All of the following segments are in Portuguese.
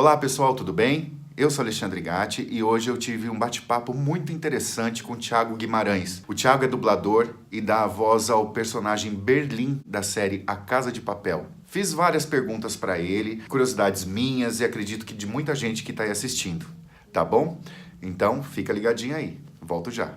Olá pessoal, tudo bem? Eu sou Alexandre Gatti e hoje eu tive um bate-papo muito interessante com o Thiago Guimarães. O Thiago é dublador e dá a voz ao personagem Berlim da série A Casa de Papel. Fiz várias perguntas para ele, curiosidades minhas e acredito que de muita gente que está aí assistindo. Tá bom? Então fica ligadinho aí. Volto já.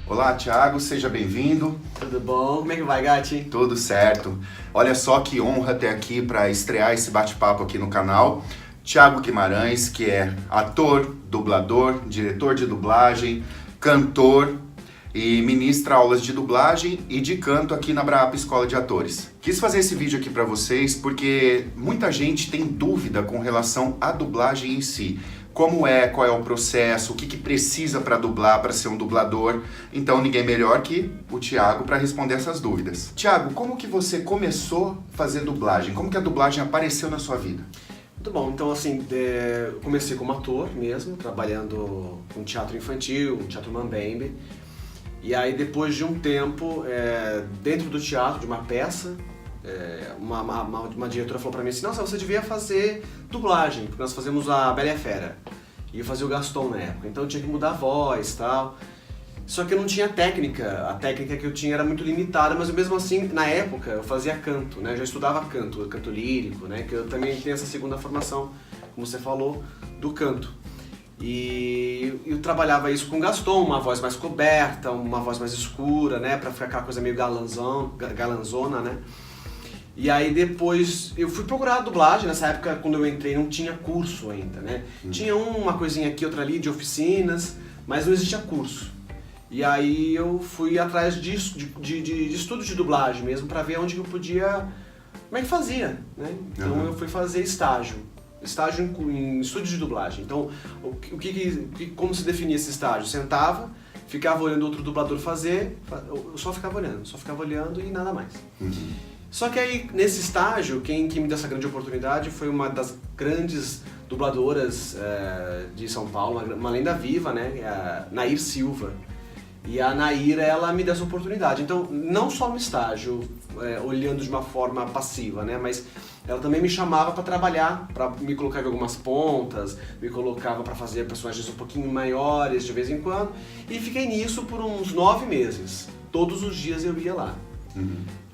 Olá, Thiago, seja bem-vindo. Tudo bom? Como é que vai, Gatti? Tudo certo. Olha só que honra ter aqui para estrear esse bate-papo aqui no canal. Thiago Guimarães, que é ator, dublador, diretor de dublagem, cantor e ministra aulas de dublagem e de canto aqui na Brap Escola de Atores. Quis fazer esse vídeo aqui para vocês porque muita gente tem dúvida com relação à dublagem em si. Como é, qual é o processo, o que precisa para dublar, para ser um dublador. Então ninguém melhor que o Thiago para responder essas dúvidas. Thiago, como que você começou a fazer dublagem? Como que a dublagem apareceu na sua vida? Muito bom, então assim, eu comecei como ator mesmo, trabalhando com teatro infantil, teatro mambembe. E aí depois de um tempo, dentro do teatro, de uma peça, uma diretora falou pra mim assim: nossa, você devia fazer dublagem, porque nós fazemos a Bela e a Fera. E eu fazia o Gaston na época, então eu tinha que mudar a voz e tal. Só que eu não tinha técnica, a técnica que eu tinha era muito limitada, mas mesmo assim, na época, eu fazia canto, né? Eu já estudava canto lírico, né? Que eu também tenho essa segunda formação, como você falou, do canto. E eu trabalhava isso com o Gaston, uma voz mais coberta, uma voz mais escura, né? Pra ficar aquela coisa meio galanzona, né? E aí depois eu fui procurar a dublagem. Nessa época, quando eu entrei, não tinha curso ainda, né? Tinha uma coisinha aqui, outra ali, de oficinas, mas não existia curso. E aí eu fui atrás de estudo de dublagem mesmo, pra ver onde eu podia, como é que fazia, né? Então eu fui fazer estágio em estúdio de dublagem. Então, como se definia esse estágio? Sentava, ficava olhando outro dublador fazer, eu só ficava olhando e nada mais. Só que aí, nesse estágio, quem me deu essa grande oportunidade foi uma das grandes dubladoras de São Paulo, uma lenda viva, né? A Nair Silva. E a Nair, ela me deu essa oportunidade. Então, não só no estágio, olhando de uma forma passiva, né? Mas ela também me chamava para trabalhar, para me colocar em algumas pontas, me colocava para fazer personagens um pouquinho maiores de vez em quando. E fiquei nisso por uns 9 meses. Todos os dias eu ia lá.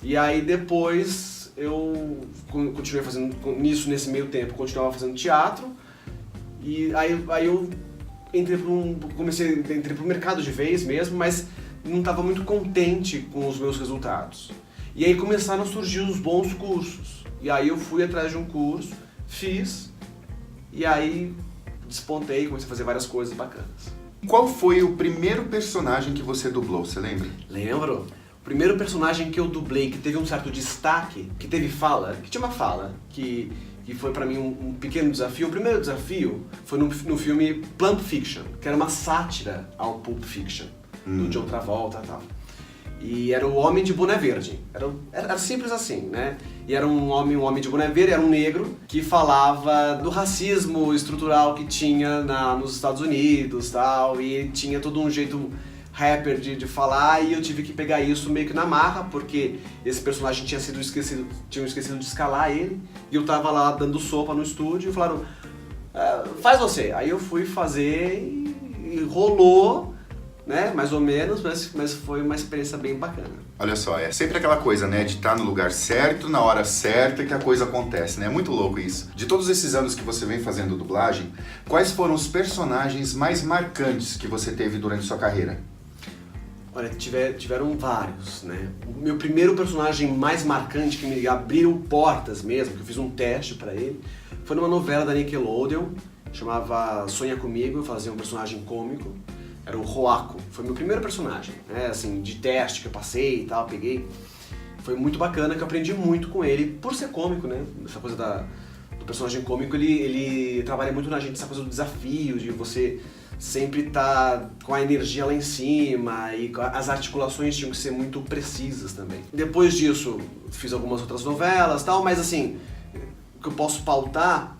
E aí depois eu continuei fazendo nisso, nesse meio tempo, continuava fazendo teatro. E aí eu entrei pro mercado de vez mesmo, mas não estava muito contente com os meus resultados. E aí começaram a surgir uns bons cursos. E aí eu fui atrás de um curso, fiz, e aí despontei, comecei a fazer várias coisas bacanas. Qual foi o primeiro personagem que você dublou, você lembra? Lembro. O primeiro personagem que eu dublei, que teve um certo destaque, que teve fala, que tinha uma fala, que foi pra mim um pequeno desafio. O primeiro desafio foi no filme Pulp Fiction, que era uma sátira ao Pulp Fiction, do John Travolta e tal. E era o Homem de Boné Verde. Era simples assim, né? E era um homem de boné verde, era um negro, que falava do racismo estrutural que tinha nos Estados Unidos e tal, e tinha todo um jeito rapper de falar, e eu tive que pegar isso meio que na marra, porque esse personagem tinham esquecido de escalar ele, e eu tava lá dando sopa no estúdio e falaram: faz você. Aí eu fui fazer e rolou, né, mais ou menos, mas foi uma experiência bem bacana. Olha só, é sempre aquela coisa, né, de estar no lugar certo, na hora certa, que a coisa acontece, né? É muito louco isso. De todos esses anos que você vem fazendo dublagem, quais foram os personagens mais marcantes que você teve durante sua carreira? Olha, tiveram vários, né? O meu primeiro personagem mais marcante, que me abriu portas mesmo, que eu fiz um teste pra ele, foi numa novela da Nickelodeon, chamava Sonha Comigo. Eu fazia um personagem cômico, era o Roaco. Foi meu primeiro personagem, né? Assim, de teste que eu passei e tal, peguei. Foi muito bacana, que eu aprendi muito com ele, por ser cômico, né? Essa coisa do personagem cômico, ele trabalha muito na gente, essa coisa do desafio, de você sempre tá com a energia lá em cima, e as articulações tinham que ser muito precisas também. Depois disso, fiz algumas outras novelas e tal, mas assim, o que eu posso pautar,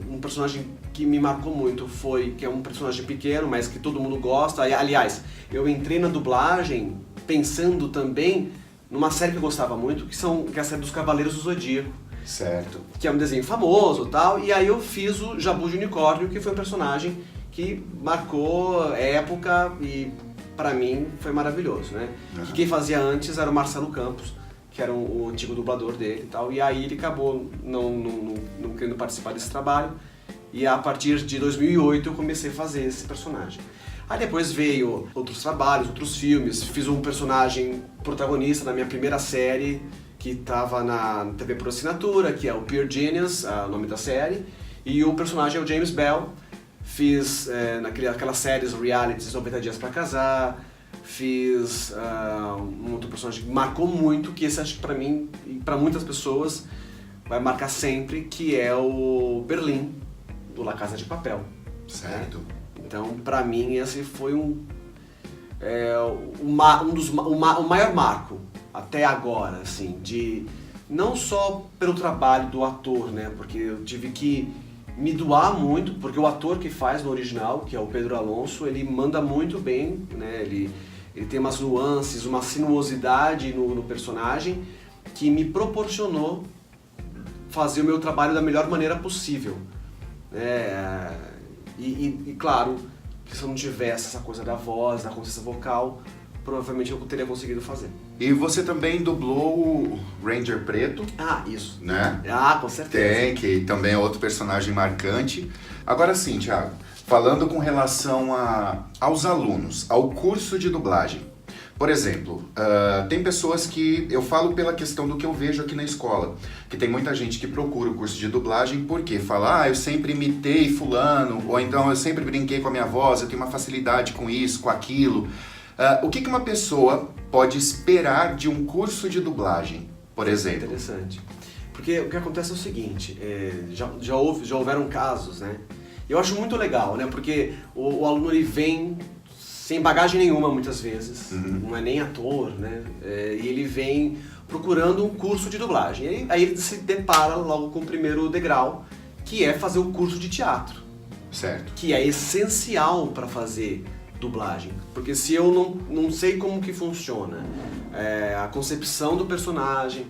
um personagem que me marcou muito que é um personagem pequeno, mas que todo mundo gosta. Aliás, eu entrei na dublagem pensando também numa série que eu gostava muito, que é a série dos Cavaleiros do Zodíaco. Certo. Que é um desenho famoso e tal, e aí eu fiz o Jabu de Unicórnio, que foi um personagem que marcou época e pra mim foi maravilhoso, né? Uhum. Que quem fazia antes era o Marcelo Campos, que era o antigo dublador dele e tal, e aí ele acabou não querendo participar desse trabalho, e a partir de 2008 eu comecei a fazer esse personagem. Aí depois veio outros trabalhos, outros filmes, fiz um personagem protagonista na minha primeira série, que estava na TV por assinatura, que é o Pure Genius, o nome da série, e o personagem é o James Bell. Fiz aquelas séries realities 90 Dias pra Casar, fiz um outro personagem que marcou muito, que esse acho que pra mim e pra muitas pessoas vai marcar sempre, que é o Berlim, do La Casa de Papel. Certo. Então, pra mim, esse foi o maior marco até agora, assim, de não só pelo trabalho do ator, né, porque eu tive que me doar muito, porque o ator que faz no original, que é o Pedro Alonso, ele manda muito bem, né, ele tem umas nuances, uma sinuosidade no personagem que me proporcionou fazer o meu trabalho da melhor maneira possível, né, e claro, que se eu não tivesse essa coisa da voz, da consciência vocal, provavelmente eu teria conseguido fazer. E você também dublou o Ranger Preto. Ah, isso. Né? Ah, com certeza. Tem, que também é outro personagem marcante. Agora sim, Thiago, falando com relação aos alunos, ao curso de dublagem. Por exemplo, tem pessoas que, eu falo pela questão do que eu vejo aqui na escola, que tem muita gente que procura o curso de dublagem porque fala, eu sempre imitei fulano, ou então eu sempre brinquei com a minha voz, eu tenho uma facilidade com isso, com aquilo. O que uma pessoa pode esperar de um curso de dublagem, por exemplo? Interessante. Porque o que acontece é o seguinte, já houveram casos, né? Eu acho muito legal, né? Porque o aluno ele vem sem bagagem nenhuma muitas vezes, não é nem ator, né? E ele vem procurando um curso de dublagem. Aí ele se depara logo com o primeiro degrau, que é fazer o curso de teatro. Certo. Que é essencial para fazer dublagem, porque se eu não sei como que funciona a concepção do personagem,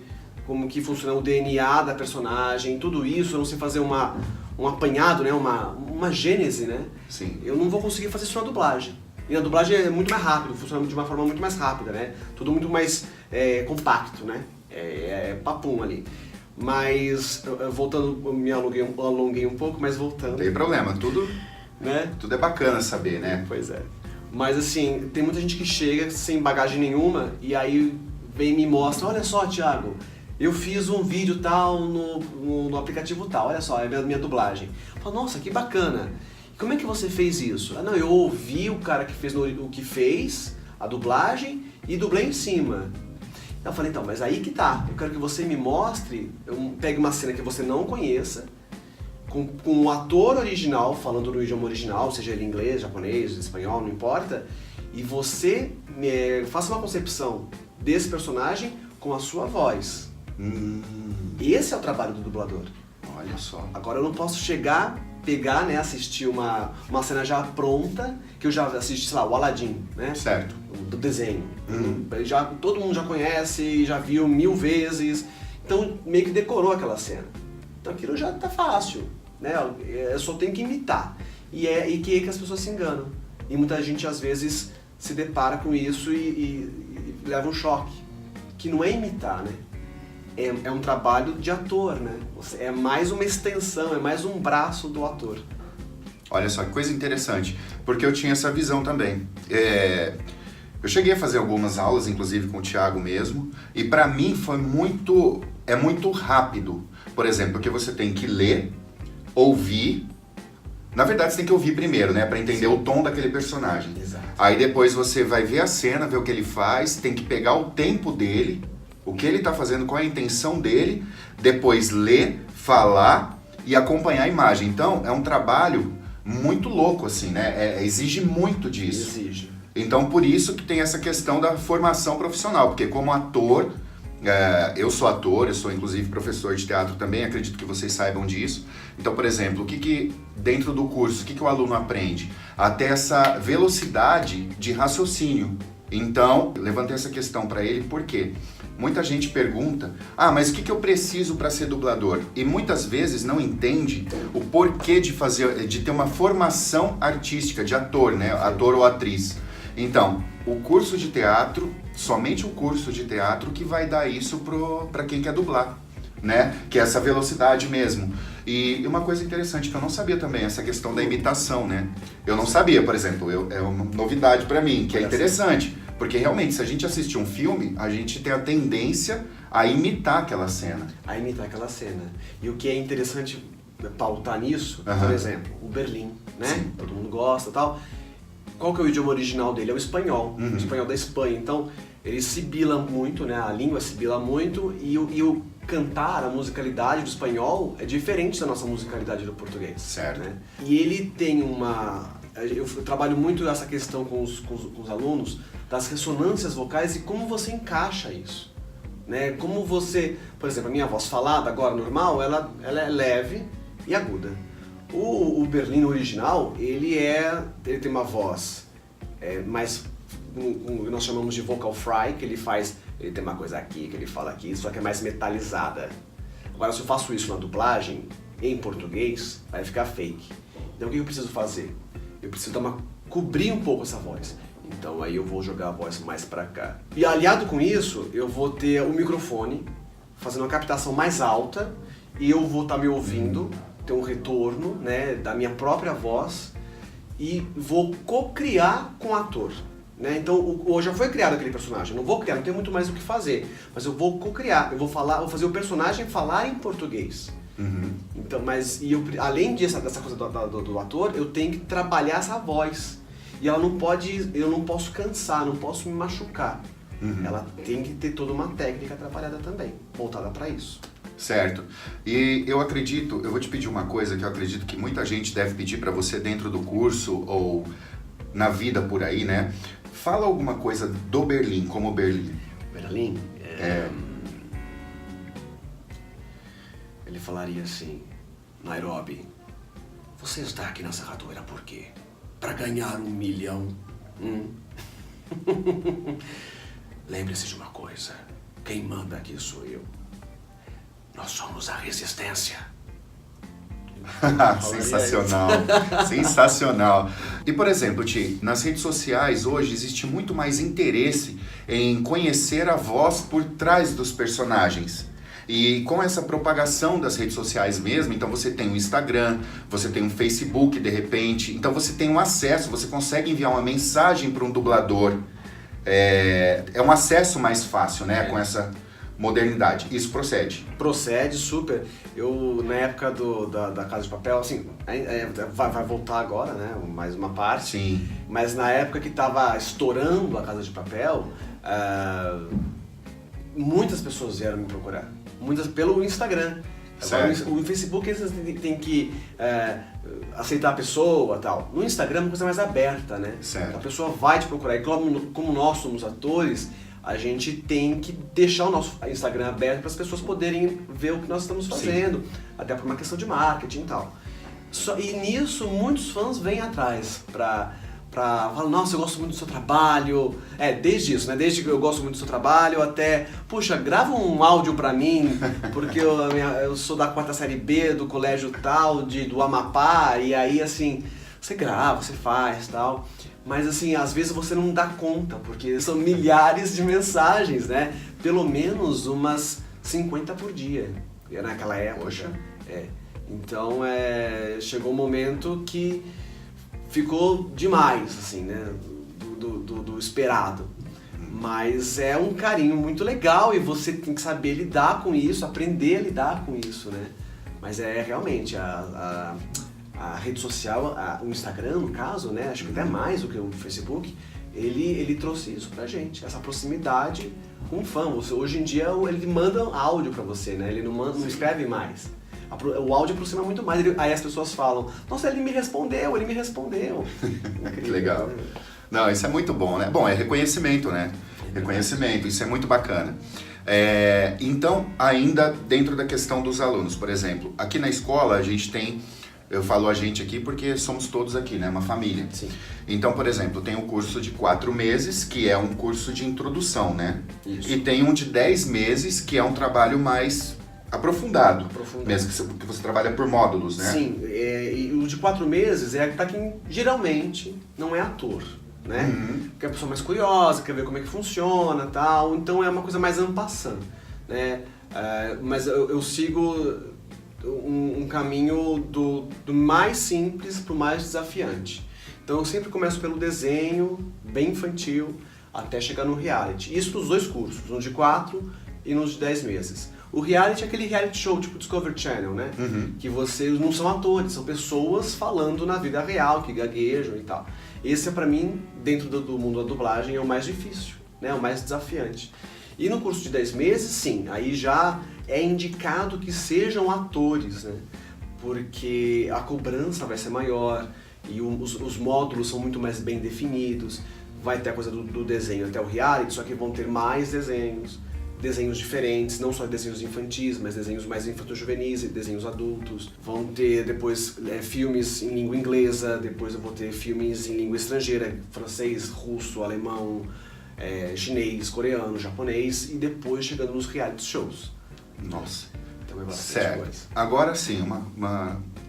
como que funciona o DNA da personagem, tudo isso, eu não sei fazer um apanhado, né, uma gênese, né? Sim. Eu não vou conseguir fazer isso na dublagem. E na dublagem é muito mais rápido, funciona de uma forma muito mais rápida, né? Tudo muito mais compacto, né? Papum ali. Mas, voltando, eu me alonguei um pouco, mas voltando. Não tem problema, tudo, né? Tudo é bacana saber, né? Pois é. Mas assim, tem muita gente que chega sem bagagem nenhuma e aí vem e me mostra, olha só, Thiago, eu fiz um vídeo tal no aplicativo tal, olha só, é a minha dublagem. Eu falo, nossa, que bacana. Como é que você fez isso? Não, eu ouvi o cara que fez o que fez, a dublagem, e dublei em cima. Eu falei, então, mas aí que tá, eu quero que você me mostre, pegue uma cena que você não conheça, com o ator original, falando no idioma original, seja ele inglês, japonês, espanhol, não importa, e você faça uma concepção desse personagem com a sua voz. Esse é o trabalho do dublador. Olha só. Agora eu não posso pegar, né, assistir uma cena já pronta, que eu já assisti, sei lá, o Aladdin, né? Certo. Do desenho. Todo mundo já conhece, já viu 1000 vezes, então meio que decorou aquela cena. Então aquilo já tá fácil, né? Eu só tenho que imitar. E que as pessoas se enganam. E muita gente às vezes se depara com isso e leva um choque. Que não é imitar, né? É um trabalho de ator, né? É mais uma extensão, é mais um braço do ator. Olha só, que coisa interessante, porque eu tinha essa visão também. Eu cheguei a fazer algumas aulas, inclusive com o Thiago mesmo, e pra mim foi muito rápido. Por exemplo, porque você tem que ler, ouvir. Na verdade, você tem que ouvir primeiro, né? Pra entender o tom daquele personagem. Exato. Aí depois você vai ver a cena, ver o que ele faz, tem que pegar o tempo dele, o que ele tá fazendo, qual é a intenção dele, depois ler, falar e acompanhar a imagem. Então, é um trabalho muito louco, assim, né? Exige muito disso. Exige. Então, por isso que tem essa questão da formação profissional, porque como ator, eu sou ator, eu sou inclusive professor de teatro também, acredito que vocês saibam disso. Então, por exemplo, o que dentro do curso, o que o aluno aprende? Até essa velocidade de raciocínio. Então, levantei essa questão para ele, por quê? Muita gente pergunta, mas o que eu preciso para ser dublador? E muitas vezes não entende o porquê de ter uma formação artística de ator, né? Ator ou atriz. Então, o curso de teatro, somente o curso de teatro que vai dar isso para quem quer dublar, né? Que é essa velocidade mesmo. E uma coisa interessante que eu não sabia também, essa questão da imitação, né? Eu não sabia, por exemplo, é uma novidade para mim, que é interessante. Porque realmente, se a gente assistir um filme, a gente tem a tendência a imitar aquela cena. A imitar aquela cena. E o que é interessante pautar nisso, por exemplo, o Berlim, né? Sim. Todo mundo gosta e tal. Qual que é o idioma original dele? É o espanhol. O espanhol da Espanha. Então, ele sibila muito, né? A língua sibila muito e o cantar, a musicalidade do espanhol é diferente da nossa musicalidade do português. Certo. Né? E ele tem uma... Eu trabalho muito essa questão com os alunos das ressonâncias vocais e como você encaixa isso. Né? Como você... Por exemplo, a minha voz falada agora normal, ela é leve e aguda. O Berlim original, ele tem uma voz mais... nós chamamos de vocal fry, que ele tem uma coisa aqui, que ele fala aqui, só que é mais metalizada. Agora, se eu faço isso na dublagem, em português, vai ficar fake. Então, o que eu preciso fazer? Eu preciso cobrir um pouco essa voz. Então, aí eu vou jogar a voz mais pra cá. E aliado com isso, eu vou ter o microfone, fazendo uma captação mais alta, e eu vou estar me ouvindo, ter um retorno, né, da minha própria voz, e vou co-criar com o ator. Né? Então, já foi criado aquele personagem, eu não vou criar, não tem muito mais o que fazer, mas eu vou co-criar, eu vou fazer o personagem falar em português. Então, além dessa coisa do ator, eu tenho que trabalhar essa voz. E eu não posso cansar, não posso me machucar. Ela tem que ter toda uma técnica trabalhada também, voltada para isso. Certo. E eu vou te pedir uma coisa que eu acredito que muita gente deve pedir para você dentro do curso ou na vida por aí, né? Fala alguma coisa do Berlim, como Berlim. Berlim? Ele falaria assim, Nairobi, você está aqui nessa ratoeira por quê? Para ganhar 1 milhão. Lembre-se de uma coisa, quem manda aqui sou eu. Nós somos a resistência. Sensacional, sensacional. E por exemplo, Ti, nas redes sociais hoje existe muito mais interesse em conhecer a voz por trás dos personagens. E com essa propagação das redes sociais mesmo, então você tem o Instagram, você tem o Facebook de repente, então você tem um acesso, você consegue enviar uma mensagem para um dublador. É um acesso mais fácil, né, com essa modernidade. Isso procede? Procede, super. Eu, na época da Casa de Papel, assim, vai voltar agora, né, mais uma parte. Sim. Mas na época que estava estourando a Casa de Papel, muitas pessoas vieram me procurar. Muitas pelo Instagram. Agora, o Facebook eles têm que aceitar a pessoa e tal. No Instagram é uma coisa mais aberta, né? Certo. A pessoa vai te procurar. E como nós somos atores, a gente tem que deixar o nosso Instagram aberto para as pessoas poderem ver o que nós estamos fazendo. Sim. Até por uma questão de marketing e tal. E nisso, muitos fãs vêm atrás pra falar, nossa, eu gosto muito do seu trabalho. Desde isso, né? Desde que eu gosto muito do seu trabalho até, puxa, grava um áudio pra mim, porque eu sou da 4ª série B, do colégio tal, do Amapá, e aí, assim, você grava, você faz tal. Mas, assim, às vezes você não dá conta, porque são milhares de mensagens, né? Pelo menos umas 50 por dia, naquela época. Poxa. Então, chegou um momento que ficou demais, assim, né, do esperado. Mas é um carinho muito legal e você tem que saber lidar com isso, aprender a lidar com isso, né. Mas realmente a rede social, o Instagram, no caso, né, acho que até mais do que o Facebook, ele trouxe isso pra gente, essa proximidade com o fã. Hoje em dia ele manda áudio pra você, né, ele não escreve mais. O áudio aproxima muito mais, aí as pessoas falam, nossa, ele me respondeu. Que legal. Não, isso é muito bom, né? Bom, é reconhecimento, né? Reconhecimento, isso é muito bacana. Então, ainda dentro da questão dos alunos, por exemplo, aqui na escola a gente tem Eu falo a gente aqui porque somos todos aqui, né? Uma família. Sim. Então, por exemplo, tem um curso de 4 meses, que é um curso de introdução, né? Isso. E tem um de 10 meses, que é um trabalho mais aprofundado. Mesmo que você trabalha por módulos, né? Sim, e o de 4 meses é para quem geralmente não é ator, né? Porque é a pessoa mais curiosa, quer ver como é que funciona e tal, então é uma coisa mais en passant, né? Mas eu sigo um caminho do mais simples para o mais desafiante. Então eu sempre começo pelo desenho, bem infantil, até chegar no reality. Isso nos 2 cursos, no de 4 e nos de 10 meses. O reality é aquele reality show, tipo Discovery Channel, né? Que vocês não são atores, são pessoas falando na vida real, que gaguejam e tal. Esse é pra mim, dentro do mundo da dublagem, é o mais difícil, né? O mais desafiante. E no curso de 10 meses, sim, aí já é indicado que sejam atores, né? Porque a cobrança vai ser maior e os módulos são muito mais bem definidos. Vai ter a coisa do desenho até o reality, só que vão ter mais desenhos diferentes, não só desenhos infantis, mas desenhos mais infanto-juvenis e desenhos adultos. Vão ter depois filmes em língua inglesa, depois eu vou ter filmes em língua estrangeira, francês, russo, alemão, chinês, coreano, japonês, e depois chegando nos reality shows. Nossa. Então é bastante certo. coisa. Agora sim,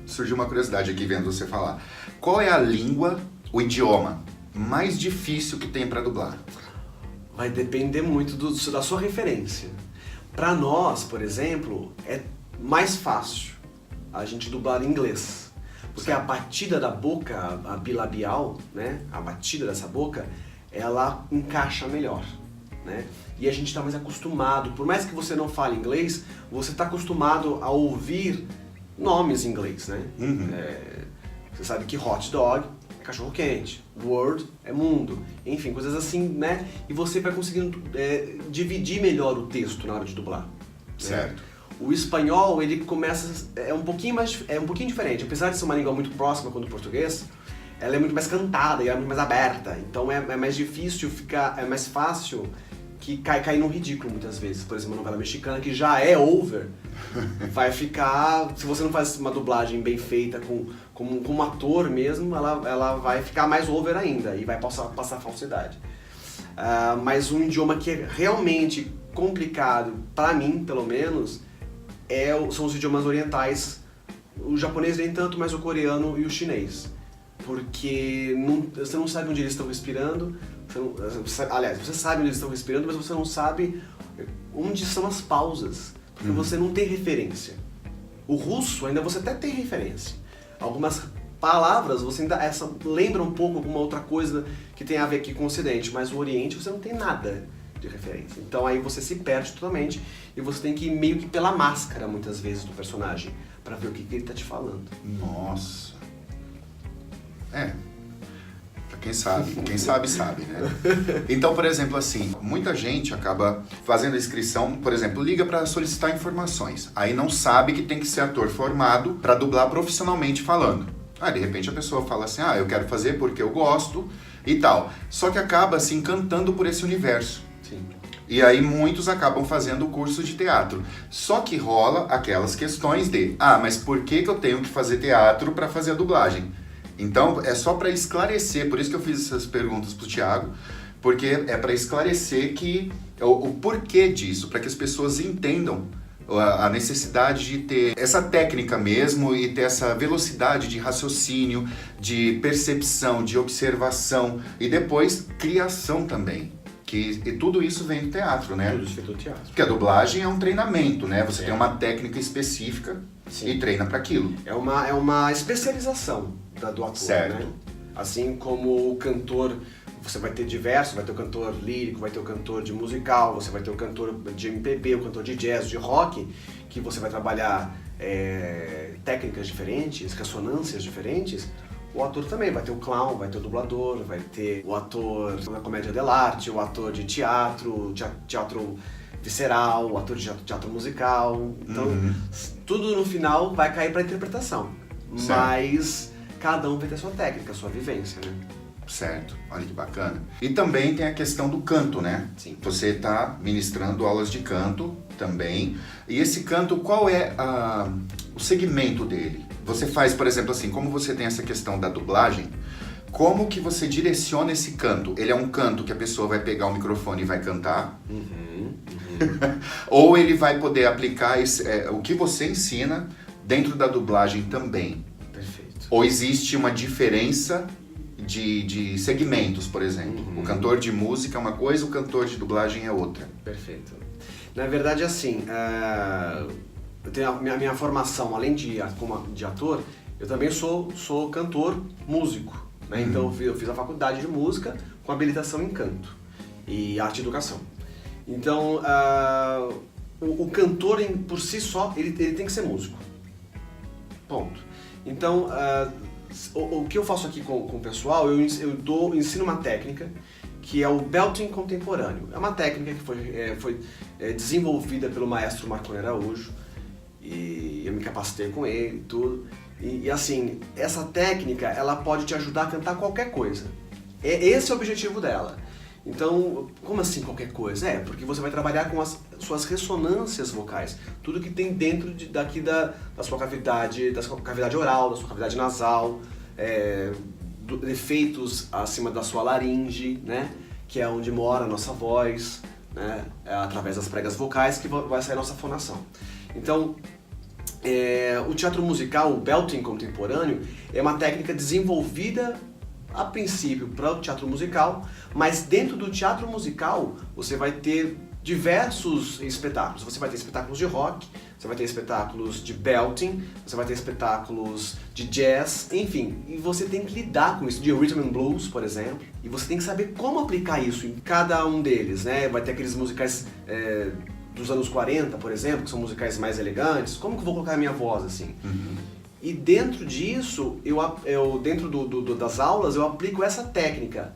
surgiu uma curiosidade aqui vendo você falar. Qual é a língua, o idioma mais difícil que tem para dublar? Vai depender muito da sua referência. Para nós, por exemplo, é mais fácil a gente dublar em inglês. Porque a batida da boca, a bilabial, né? A batida dessa boca, ela encaixa melhor, né? E a gente está mais acostumado, por mais que você não fale inglês, você está acostumado a ouvir nomes em inglês, né? Você sabe que hot dog é cachorro quente, world é mundo, enfim, coisas assim, né? E você vai conseguindo dividir melhor o texto na hora de dublar. Certo. Né? O espanhol, ele começa, é um pouquinho diferente, apesar de ser uma língua muito próxima com o português, ela é muito mais cantada e ela é muito mais aberta, então é mais difícil é mais fácil que cair no ridículo muitas vezes. Por exemplo, uma novela mexicana que já é over, vai ficar, se você não faz uma dublagem bem feita com um ator mesmo, ela vai ficar mais over ainda e vai passar falsidade. Mas um idioma que é realmente complicado, pra mim pelo menos, são os idiomas orientais. O japonês nem tanto, mas o coreano e o chinês. Porque você não sabe onde eles estão respirando, aliás, você sabe onde eles estão respirando, mas você não sabe onde são as pausas, porque você não tem referência. O russo ainda você até tem referência. Algumas palavras você ainda lembra um pouco alguma outra coisa que tem a ver aqui com o Ocidente, mas o Oriente você não tem nada de referência. Então aí você se perde totalmente e você tem que ir meio que pela máscara muitas vezes do personagem para ver o que ele tá te falando. Nossa. Pra quem sabe, né? Então, por exemplo, assim, muita gente acaba fazendo a inscrição, por exemplo, liga pra solicitar informações. Aí não sabe que tem que ser ator formado pra dublar profissionalmente falando. De repente a pessoa fala assim, eu quero fazer porque eu gosto e tal. Só que acaba se encantando por esse universo. Sim. E aí muitos acabam fazendo o curso de teatro. Só que rola aquelas questões de, mas por que eu tenho que fazer teatro pra fazer a dublagem? Então, é só para esclarecer, por isso que eu fiz essas perguntas pro Thiago, porque é para esclarecer o porquê disso, para que as pessoas entendam a necessidade de ter essa técnica mesmo e ter essa velocidade de raciocínio, de percepção, de observação e depois criação também. E tudo isso vem do teatro, né? Tudo isso vem do teatro. Porque a dublagem é um treinamento, né? Você tem uma técnica específica e treina para aquilo. É uma especialização do ator, certo. Né? Assim como o cantor, você vai ter diversos, vai ter o cantor lírico, vai ter o cantor de musical, você vai ter o cantor de MPB, o cantor de jazz, de rock, que você vai trabalhar técnicas diferentes, ressonâncias diferentes. O ator também, vai ter o clown, vai ter o dublador, vai ter o ator da comédia dell'arte, o ator de teatro visceral, o ator de teatro musical. Então, tudo no final vai cair para interpretação. Certo. Mas cada um vai ter sua técnica, a sua vivência, né? Certo, olha que bacana. E também tem a questão do canto, né? Sim. Você está ministrando aulas de canto também. E esse canto, qual é o segmento dele? Você faz, por exemplo, assim, como você tem essa questão da dublagem, como que você direciona esse canto? Ele é um canto que a pessoa vai pegar o microfone e vai cantar? Ou ele vai poder aplicar o que você ensina dentro da dublagem também? Perfeito. Ou existe uma diferença de segmentos, por exemplo? O cantor de música é uma coisa, o cantor de dublagem é outra. Perfeito. Na verdade, assim, eu tenho a minha formação, além de ator, eu também sou cantor músico. Né? Então eu fiz a faculdade de música com habilitação em canto e arte e educação. Então, o cantor por si só, ele tem que ser músico. Ponto. Então, o que eu faço aqui com o pessoal, eu ensino uma técnica que é o belting contemporâneo. É uma técnica que foi desenvolvida pelo maestro Marconi Araújo, e eu me capacitei com ele e tudo. E assim, essa técnica, ela pode te ajudar a cantar qualquer coisa. Esse é o objetivo dela. Então, como assim qualquer coisa? Porque você vai trabalhar com as suas ressonâncias vocais. Tudo que tem dentro da sua cavidade oral, da sua cavidade nasal, efeitos acima da sua laringe, né? Que é onde mora a nossa voz, né? Através das pregas vocais que vai sair a nossa fonação. Então, o teatro musical, o belting contemporâneo, é uma técnica desenvolvida a princípio para o teatro musical, mas dentro do teatro musical você vai ter diversos espetáculos. Você vai ter espetáculos de rock, você vai ter espetáculos de belting, você vai ter espetáculos de jazz, enfim. E você tem que lidar com isso, de rhythm and blues, por exemplo. E você tem que saber como aplicar isso em cada um deles, né? Vai ter aqueles musicais dos anos 40, por exemplo, que são musicais mais elegantes. Como que eu vou colocar a minha voz assim? E dentro disso, dentro das aulas, eu aplico essa técnica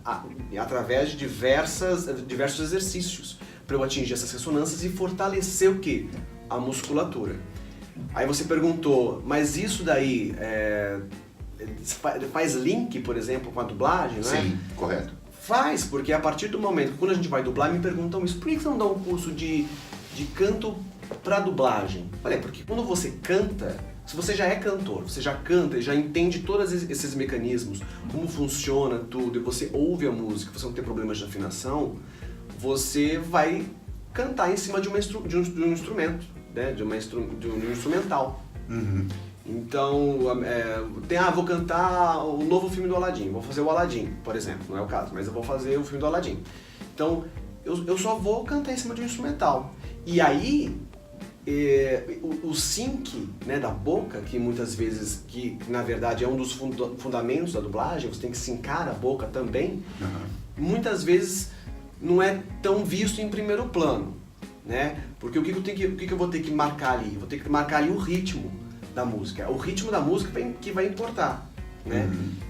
através de diversos exercícios para eu atingir essas ressonâncias e fortalecer o quê? A musculatura. Aí você perguntou, mas isso daí faz link, por exemplo, com a dublagem, não é? Sim, correto. Faz, porque a partir do momento que quando a gente vai dublar, me perguntam isso, por que você não dá um curso de canto para dublagem? Olha, porque quando você canta, se você já é cantor, você já canta e já entende todos esses mecanismos, como funciona tudo, e você ouve a música, você não tem problemas de afinação, você vai cantar em cima de um instrumento, né? de um instrumental. Então, vou cantar o novo filme do Aladdin, vou fazer o Aladdin, por exemplo, não é o caso, mas eu vou fazer o filme do Aladdin. Então, eu só vou cantar em cima de um instrumental. E aí, o sync, né, da boca, que muitas vezes, que na verdade é um dos fundamentos da dublagem, você tem que sincar a boca também, muitas vezes não é tão visto em primeiro plano, né? Porque o que eu vou ter que marcar ali? Vou ter que marcar ali o ritmo da música. O ritmo da música que vai importar, né?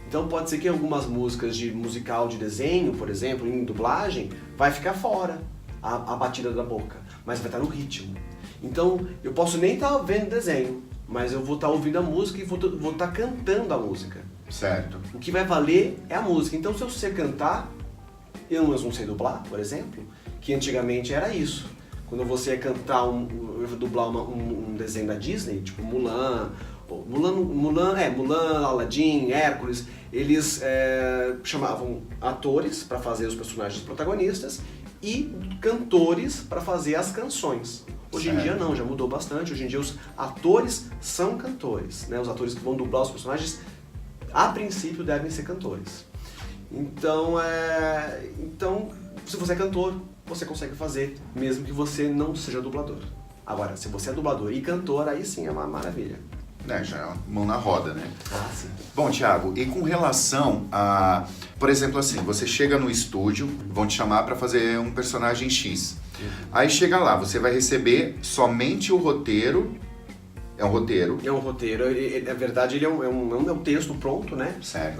Então pode ser que algumas músicas de musical de desenho, por exemplo, em dublagem, vai ficar fora a batida da boca, mas vai estar no ritmo. Então eu posso nem estar vendo desenho, mas eu vou estar ouvindo a música e vou estar cantando a música. Certo. O que vai valer é a música. Então se eu sei cantar, eu não sei dublar, por exemplo, que antigamente era isso. Quando você ia cantar, dublar um desenho da Disney, tipo Mulan, Aladdin, Hércules, eles chamavam atores para fazer os personagens protagonistas e cantores para fazer as canções. Hoje em dia não, já mudou bastante. Hoje em dia os atores são cantores, né? Os atores que vão dublar os personagens, a princípio, devem ser cantores. Então, se você é cantor, você consegue fazer, mesmo que você não seja dublador. Agora, se você é dublador e cantor, aí sim é uma maravilha. Já é uma mão na roda, né? Sim. Bom, Thiago, e com relação a, por exemplo, assim, você chega no estúdio, vão te chamar para fazer um personagem X. Aí chega lá, você vai receber somente o roteiro. É um roteiro. É um roteiro. Na verdade, ele é um texto pronto, né? Certo.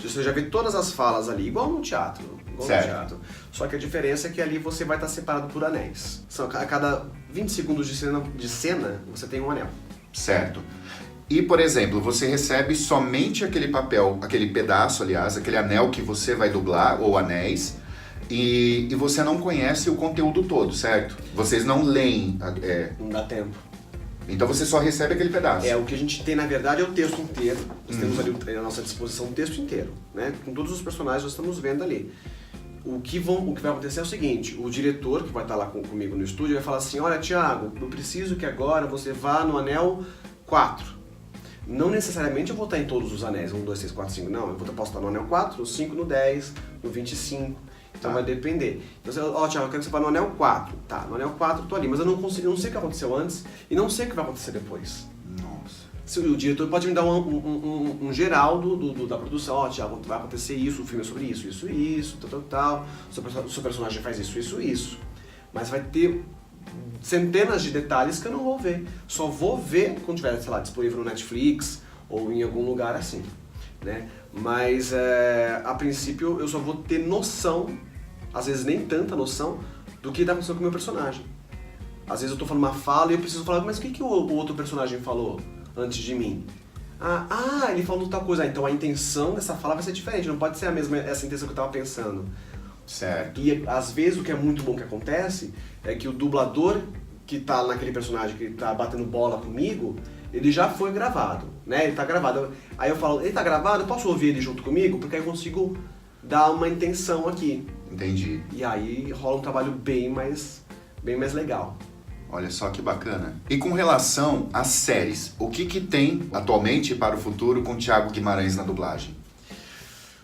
Você já vê todas as falas ali, igual no teatro. Certo. Só que a diferença é que ali você vai estar separado por anéis. A cada 20 segundos de cena, você tem um anel. Certo. E, por exemplo, você recebe somente aquele papel, aquele pedaço, aliás, aquele anel que você vai dublar, ou anéis, e você não conhece o conteúdo todo, certo? Vocês não leem. Não dá tempo. Então você só recebe aquele pedaço. O que a gente tem, na verdade, é o texto inteiro. Nós temos ali à nossa disposição o texto inteiro, né? Com todos os personagens nós estamos vendo ali. O que vai acontecer é o seguinte, o diretor, que vai estar lá comigo no estúdio, vai falar assim, olha, Thiago, eu preciso que agora você vá no anel 4. Não necessariamente eu vou estar em todos os anéis, 1, 2, 3, 4, 5, não. Posso estar no anel 4, no 5, no 10, no 25. Então vai depender. Então você fala, Thiago, eu quero que você vá no anel 4. Tá, no anel 4 eu tô ali, mas eu não sei o que aconteceu antes e não sei o que vai acontecer depois. O diretor pode me dar um geral da produção, Thiago, vai acontecer isso, o filme é sobre isso, tal, o seu personagem faz isso. Mas vai ter centenas de detalhes que eu não vou ver. Só vou ver quando tiver, sei lá, disponível no Netflix ou em algum lugar assim, né? Mas, a princípio, eu só vou ter noção, às vezes nem tanta noção, do que está acontecendo com o meu personagem. Às vezes eu tô falando uma fala e eu preciso falar, mas o que o outro personagem falou antes de mim? Ele falou tal coisa. Então a intenção dessa fala vai ser diferente, não pode ser a mesma essa intenção que eu estava pensando. Certo. E às vezes o que é muito bom que acontece é que o dublador que tá naquele personagem que tá batendo bola comigo, ele já foi gravado, né? Ele tá gravado. Aí eu falo, ele tá gravado, eu posso ouvir ele junto comigo? Porque aí eu consigo dar uma intenção aqui. Entendi. E aí rola um trabalho bem mais legal. Olha só que bacana. E com relação às séries, o que tem atualmente para o futuro com Thiago Guimarães na dublagem?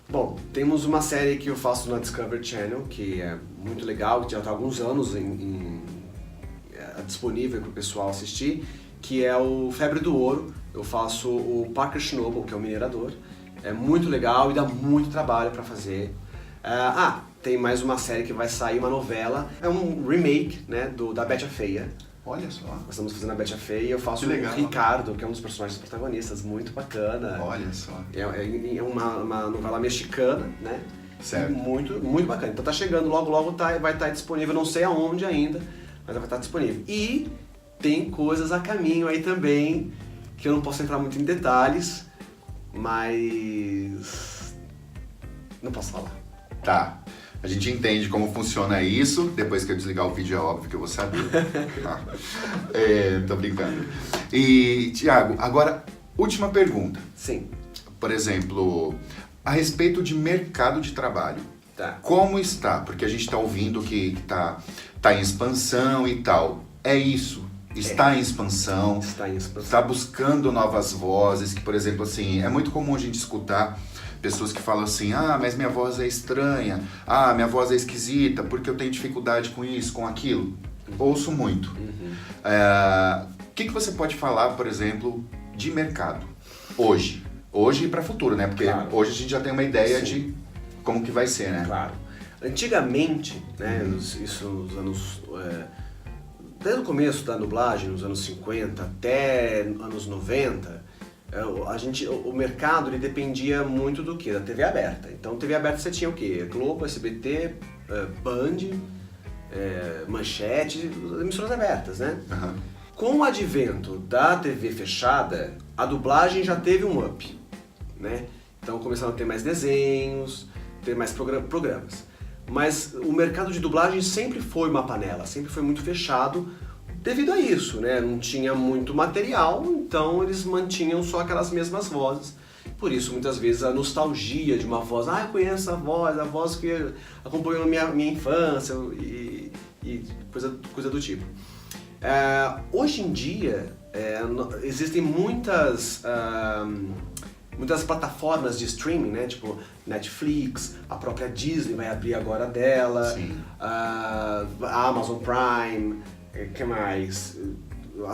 Bom, temos uma série que eu faço na Discovery Channel, que é muito legal, que já está há alguns anos disponível para o pessoal assistir, que é o Febre do Ouro. Eu faço o Parker Schnobel, que é o minerador. É muito legal e dá muito trabalho para fazer. Tem mais uma série que vai sair, uma novela. É um remake, né, da Betty a Feia. Olha só. Nós estamos fazendo a Betty a Feia e eu faço o Ricardo, que é um dos personagens protagonistas, muito bacana. Olha só. É uma novela mexicana, né? Certo. Muito, muito bacana. Então tá chegando, logo vai estar disponível, não sei aonde ainda, mas vai estar disponível. E tem coisas a caminho aí também, que eu não posso entrar muito em detalhes, mas não posso falar. Tá. A gente entende como funciona isso. Depois que eu desligar o vídeo é óbvio que eu vou saber. Tô brincando. E, Thiago, agora, última pergunta. Sim. Por exemplo, a respeito de mercado de trabalho. Tá. Como está? Porque a gente está ouvindo que tá em expansão e tal. É isso? Está em expansão? Está em expansão. Está buscando novas vozes, que, por exemplo, assim, é muito comum a gente escutar pessoas que falam assim, mas minha voz é estranha, minha voz é esquisita, porque eu tenho dificuldade com isso, com aquilo. Ouço muito. O que você pode falar, por exemplo, de mercado hoje? Hoje e para futuro, né? Porque hoje a gente já tem uma ideia de como que vai ser, né? Claro. Antigamente, né, isso nos anos... desde o começo da dublagem, nos anos 50 até anos 90, o mercado ele dependia muito do quê? Da TV aberta. Então, TV aberta você tinha o quê? Globo, SBT, Band, Manchete, emissoras abertas, né? Uhum. Com o advento da TV fechada, a dublagem já teve um up, né? Então começaram a ter mais desenhos, ter mais programas. Mas o mercado de dublagem sempre foi uma panela, sempre foi muito fechado, devido a isso, né? Não tinha muito material, então eles mantinham só aquelas mesmas vozes. Por isso, muitas vezes, a nostalgia de uma voz, eu conheço a voz que acompanhou minha infância e coisa do tipo. Hoje em dia, existem muitas plataformas de streaming, né? Tipo Netflix, a própria Disney vai abrir agora dela, a Amazon Prime, que mais?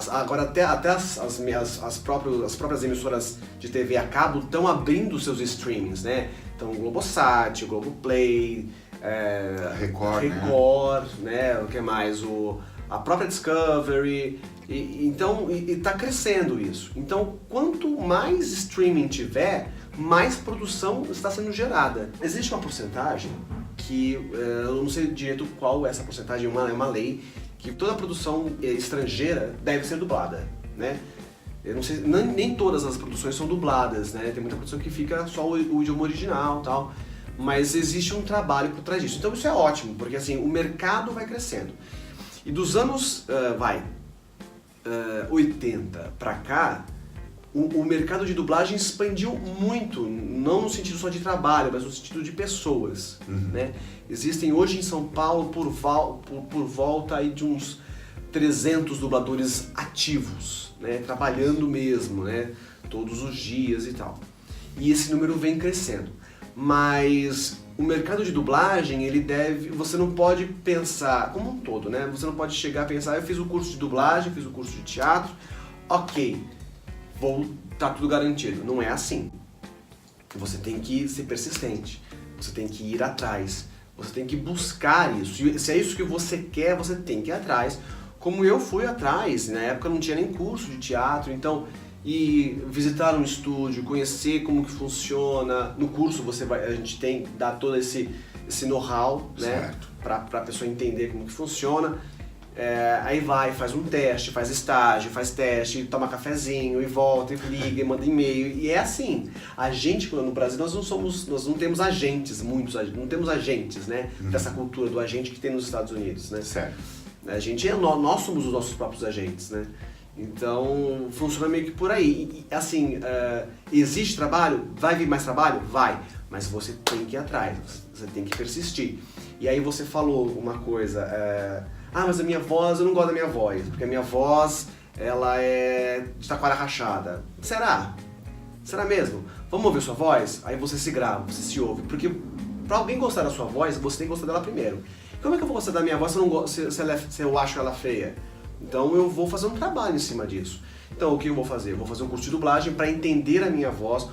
Agora até as próprias emissoras de TV a cabo estão abrindo seus streamings, né? Então o Globosat, o Globoplay, Record, né? O que mais? A própria Discovery, então está crescendo isso. Então, quanto mais streaming tiver, mais produção está sendo gerada. Existe uma porcentagem que, eu não sei direito qual é essa porcentagem, é uma lei, que toda produção estrangeira deve ser dublada, né? Eu não sei, nem todas as produções são dubladas, né? Tem muita produção que fica só o idioma original e tal, mas existe um trabalho por trás disso. Então isso é ótimo, porque assim, o mercado vai crescendo. E dos anos, 80 pra cá, o mercado de dublagem expandiu muito, não no sentido só de trabalho, mas no sentido de pessoas, né? Existem hoje em São Paulo por volta aí de uns 300 dubladores ativos, né? Trabalhando mesmo, né? Todos os dias e tal. E esse número vem crescendo. Mas o mercado de dublagem, você não pode pensar, como um todo, né? Você não pode chegar a pensar, eu fiz o curso de dublagem, fiz o curso de teatro, ok, tá tudo garantido. Não é assim. Você tem que ser persistente, você tem que ir atrás, você tem que buscar isso. E se é isso que você quer, você tem que ir atrás. Como eu fui atrás, na época não tinha nem curso de teatro, então ir visitar um estúdio, conhecer como que funciona. No curso a gente dá todo esse know-how, né, para a pessoa entender como que funciona. Aí faz um teste, faz estágio, faz teste, toma cafezinho e volta, e liga, e manda e-mail. E é assim. A gente, no Brasil, nós não temos agentes, não temos agentes, né? Dessa cultura do agente que tem nos Estados Unidos, né? Certo. Nós somos os nossos próprios agentes, né? Então, funciona meio que por aí. E, assim, existe trabalho? Vai vir mais trabalho? Vai. Mas você tem que ir atrás, você tem que persistir. E aí você falou uma coisa... mas a minha voz, eu não gosto da minha voz, porque a minha voz, ela é de taquara rachada. Será? Será mesmo? Vamos ouvir sua voz? Aí você se grava, você se ouve. Porque pra alguém gostar da sua voz, você tem que gostar dela primeiro. Como é que eu vou gostar da minha voz se eu acho ela feia? Então eu vou fazer um trabalho em cima disso. Então o que eu vou fazer? Eu vou fazer um curso de dublagem para entender a minha voz,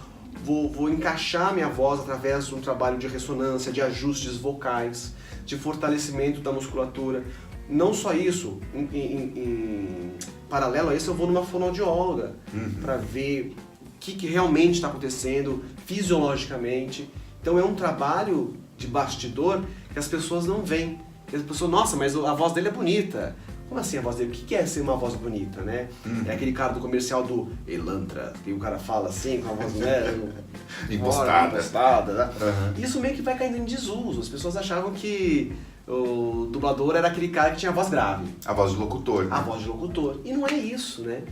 vou encaixar a minha voz através de um trabalho de ressonância, de ajustes vocais, de fortalecimento da musculatura. Não só isso, em paralelo a isso eu vou numa fonoaudióloga para ver o que realmente está acontecendo fisiologicamente. Então é um trabalho de bastidor que as pessoas não veem. As pessoas, nossa, mas a voz dele é bonita. Como assim a voz dele? O que é ser uma voz bonita, né? É aquele cara do comercial do Elantra, que o cara fala assim, com a voz, né? Impostada, né? Isso meio que vai caindo em desuso. As pessoas achavam que o dublador era aquele cara que tinha a voz grave. A voz de locutor. Né? A voz de locutor. E não é isso, né?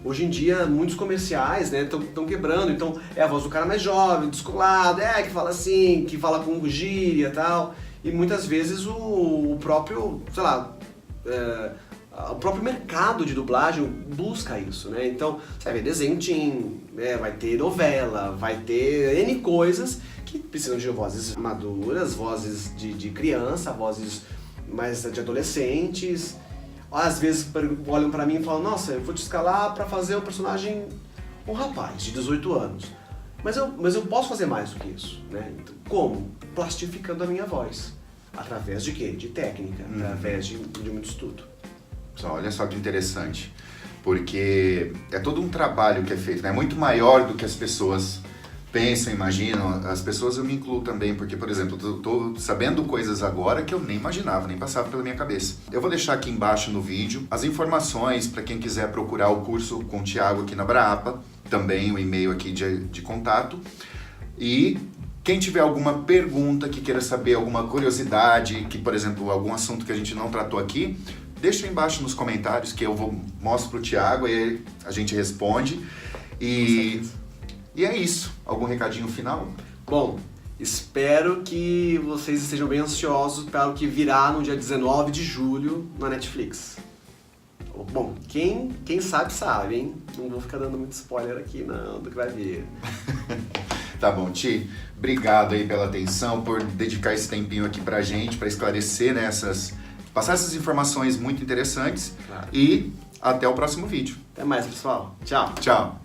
Hoje em dia, muitos comerciais, né, estão quebrando. Então, é a voz do cara mais jovem, descolado, que fala assim, que fala com gíria e tal. E muitas vezes o próprio, sei lá... o próprio mercado de dublagem busca isso, né? Então, você vai ver desenho teen, vai ter novela, vai ter N coisas que precisam de vozes maduras, vozes de criança, vozes mais de adolescentes. Às vezes olham pra mim e falam, nossa, eu vou te escalar pra fazer um personagem, um rapaz de 18 anos. Mas eu posso fazer mais do que isso, né? Então, como? Plastificando a minha voz. Através de quê? De técnica, através de muito estudo. Olha só que interessante, porque é todo um trabalho que é feito, né? É muito maior do que as pessoas pensam, imaginam. As pessoas, eu me incluo também, porque, por exemplo, eu tô sabendo coisas agora que eu nem imaginava, nem passava pela minha cabeça. Eu vou deixar aqui embaixo no vídeo as informações para quem quiser procurar o curso com o Thiago aqui na Brapa, também o e-mail aqui de contato. E quem tiver alguma pergunta, que queira saber alguma curiosidade, que, por exemplo, algum assunto que a gente não tratou aqui, deixa aí embaixo nos comentários que eu mostro pro Thiago e a gente responde. E é isso. Algum recadinho final? Bom, espero que vocês estejam bem ansiosos para o que virá no dia 19 de julho na Netflix. Bom, quem sabe, hein? Não vou ficar dando muito spoiler aqui não, do que vai vir. Tá bom, Ti. Obrigado aí pela atenção, por dedicar esse tempinho aqui pra gente, pra esclarecer, né, passar essas informações muito interessantes. Claro. E até o próximo vídeo. Até mais, pessoal. Tchau. Tchau.